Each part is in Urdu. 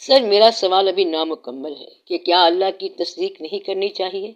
سر میرا سوال ابھی نامکمل ہے کہ کیا اللہ کی تصدیق نہیں کرنی چاہیے؟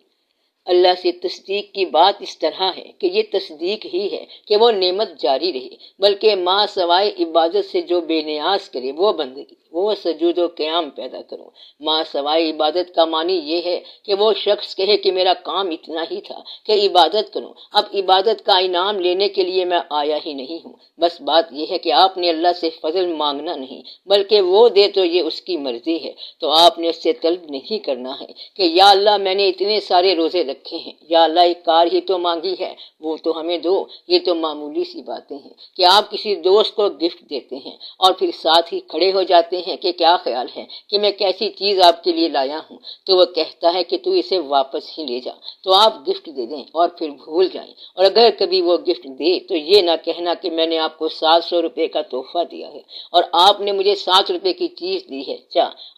اللہ سے تصدیق کی بات اس طرح ہے کہ یہ تصدیق ہی ہے کہ وہ نعمت جاری رہے، بلکہ ماں سوائے عبادت سے جو بے نیاز کرے وہ بندگی، وہ سجود و قیام پیدا کرو۔ ماں سوائے عبادت کا معنی یہ ہے کہ وہ شخص کہے کہ میرا کام اتنا ہی تھا کہ عبادت کروں، اب عبادت کا انعام لینے کے لیے میں آیا ہی نہیں ہوں۔ بس بات یہ ہے کہ آپ نے اللہ سے فضل مانگنا نہیں، بلکہ وہ دے تو یہ اس کی مرضی ہے، تو آپ نے اس سے طلب نہیں کرنا ہے کہ یا اللہ میں نے اتنے سارے روزے رکھے ہیں، یا اللہ ایک کار ہی تو مانگی ہے، وہ تو ہمیں دو۔ یہ تو معمولی سی باتیں ہیں کہ آپ کسی دوست کو گفٹ دیتے ہیں اور پھر ساتھ ہی کھڑے ہو جاتے ہیں کہ کیا خیال ہے کہ میں کیسی چیز آپ کے لیے لایا ہوں، تو وہ کہتا ہے کہ تو اسے واپس ہی لے جا، تو آپ گفٹ دے دیں اور پھر بھول جائیں۔ اور اگر کبھی وہ گفٹ دے تو یہ نہ کہنا کہ میں نے آپ کو 700 روپے کا تحفہ دیا ہے اور آپ نے مجھے 7 روپے کی چیز دی ہے،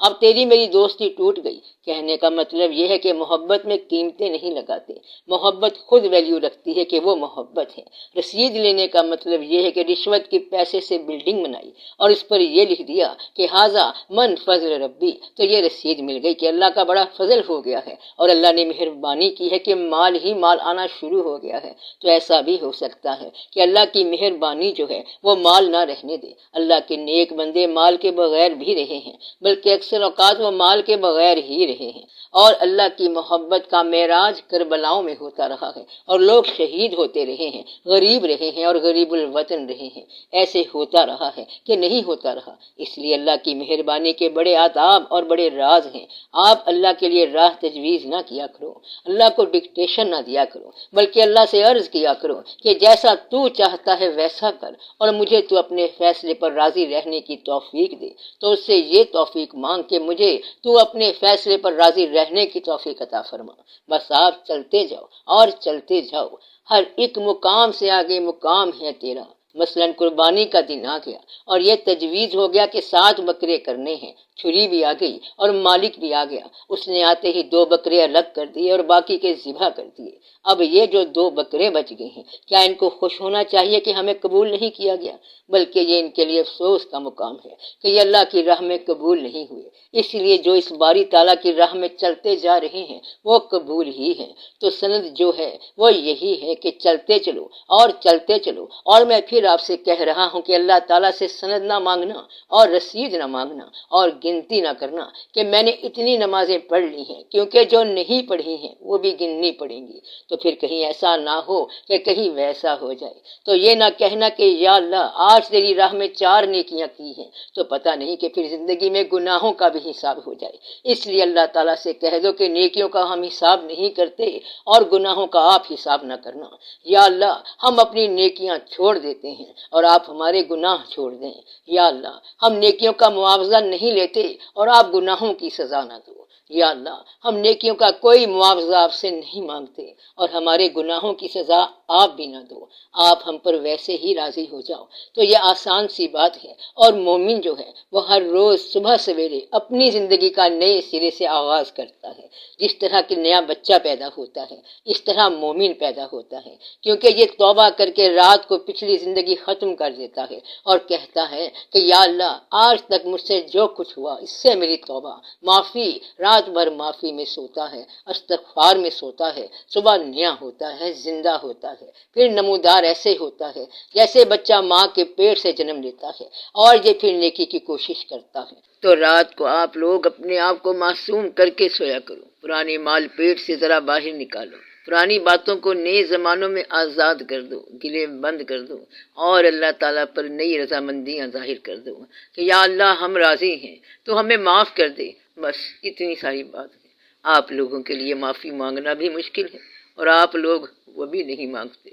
اب تیری میری دوستی ٹوٹ گئی۔ کہنے کا مطلب یہ ہے کہ محبت میں قیمتیں نہیں لگاتے، محبت خود ویلیو رکھتی ہے کہ وہ محبت ہے۔ رسید لینے کا مطلب یہ ہے کہ رشوت کے پیسے سے بلڈنگ بنائی اور اس پر یہ لکھ دیا کہ ھذا من فضل ربی، تو یہ رسید مل گئی کہ اللہ کا بڑا فضل ہو گیا ہے اور اللہ نے مہربانی کی ہے کہ مال ہی مال آنا شروع ہو گیا ہے۔ تو ایسا بھی ہو سکتا ہے کہ اللہ کی مہربانی جو ہے وہ مال نہ رہنے دے۔ اللہ کے نیک بندے مال کے بغیر بھی رہے ہیں، بلکہ اکثر اوقات وہ مال کے بغیر ہی رہے ہیں، اور اللہ کی محبت کا معراج کربلاؤں میں ہوتا رہا ہے اور لوگ شہید ہوتے رہے ہیں، غریب رہے ہیں اور غریب الوطن رہے ہیں۔ ایسے ہوتا رہا ہے کہ نہیں ہوتا رہا، اس لیے اللہ کی مہربانی کے بڑے آداب اور بڑے راز ہیں۔ آپ اللہ کے لیے راہ تجویز نہ کیا کرو، اللہ کو ڈکٹیشن نہ دیا کرو، بلکہ اللہ سے عرض کیا کرو کہ جیسا تو چاہتا ہے ویسا کر، اور مجھے تو اپنے فیصلے پر راضی رہنے کی توفیق دے۔ تو اس سے یہ توفیق مانگ کہ مجھے تو اپنے فیصلے پر راضی رہنے کی توفیق عطا فرما۔ بس آپ چلتے جاؤ اور چلتے جاؤ، ہر ایک مقام سے آگے مقام ہے تیرا۔ مثلاً قربانی کا دن آ گیا اور یہ تجویز ہو گیا کہ 7 بکرے کرنے ہیں، چھری بھی آ گئی اور مالک بھی آ گیا، اس نے آتے ہی 2 بکرے الگ کر دیے اور باقی کے ذبح کر دیے۔ اب یہ جو 2 بکرے بچ گئے ہیں، کیا ان کو خوش ہونا چاہیے کہ ہمیں قبول نہیں کیا گیا؟ بلکہ یہ ان کے لیے افسوس کا مقام ہے کہ یہ اللہ کی راہ میں قبول نہیں ہوئے۔ اس لیے جو اس باری تعالیٰ کی راہ میں چلتے جا رہے ہیں وہ قبول ہی ہیں۔ تو سند جو ہے وہ یہی ہے کہ چلتے چلو اور چلتے چلو، اور میں پھر آپ سے کہہ رہا ہوں کہ اللہ تعالیٰ سے سند نہ مانگنا اور رسید نہ مانگنا اور گنتی نہ کرنا کہ میں نے اتنی نمازیں پڑھ لی ہیں، کیونکہ جو نہیں پڑھی ہیں وہ بھی گننی پڑیں گی، تو پھر کہیں ایسا نہ ہو کہ کہیں ویسا ہو جائے۔ تو یہ نہ کہنا کہ یا اللہ آج تیری راہ میں 4 نیکیاں کی ہیں، تو پتہ نہیں کہ پھر زندگی میں گناہوں کا بھی حساب ہو جائے۔ اس لیے اللہ تعالیٰ سے کہہ دو کہ نیکیوں کا ہم حساب نہیں کرتے اور گناہوں کا آپ حساب نہ کرنا۔ یا اللہ ہم اپنی نیکیاں چھوڑ دیتے ہیں اور آپ ہمارے گناہ چھوڑ دیں۔ یا اللہ ہم نیکیوں کا معاوضہ نہیں لیتے اور آپ گناہوں کی سزا نہ دو۔ یا اللہ ہم نیکیوں کا کوئی معاوضہ آپ سے نہیں مانگتے اور ہمارے گناہوں کی سزا آپ بھی نہ دو، آپ ہم پر ویسے ہی راضی ہو جاؤ۔ تو یہ آسان سی بات ہے، اور مومن جو ہے وہ ہر روز صبح سویرے اپنی زندگی کا نئے سرے سے آغاز کرتا ہے۔ جس طرح کہ نیا بچہ پیدا ہوتا ہے اس طرح مومن پیدا ہوتا ہے، کیونکہ یہ توبہ کر کے رات کو پچھلی زندگی ختم کر دیتا ہے اور کہتا ہے کہ یا اللہ آج تک مجھ سے جو کچھ ہوا اس سے میری توبہ، معافی۔ رات بھر معافی میں سوتا ہے، استغفار میں سوتا ہے، صبح نیا ہوتا ہے، زندہ ہوتا ہے، پھر نمودار ایسے ہوتا ہے جیسے بچہ ماں کے پیٹ سے جنم لیتا ہے، اور یہ پھر نیکی کی کوشش کرتا ہے۔ تو رات کو آپ لوگ اپنے آپ کو معصوم کر کے سویا کرو، پرانے مال پیٹ سے ذرا باہر نکالو، پرانی باتوں کو نئے زمانوں میں آزاد کر دو، گلے بند کر دو، اور اللہ تعالیٰ پر نئی رضامندیاں ظاہر کر دو کہ یا اللہ ہم راضی ہیں تو ہمیں معاف کر دے۔ بس اتنی ساری بات ہے۔ آپ لوگوں کے لیے معافی مانگنا بھی مشکل ہے اور آپ لوگ وہ بھی نہیں مانگتے۔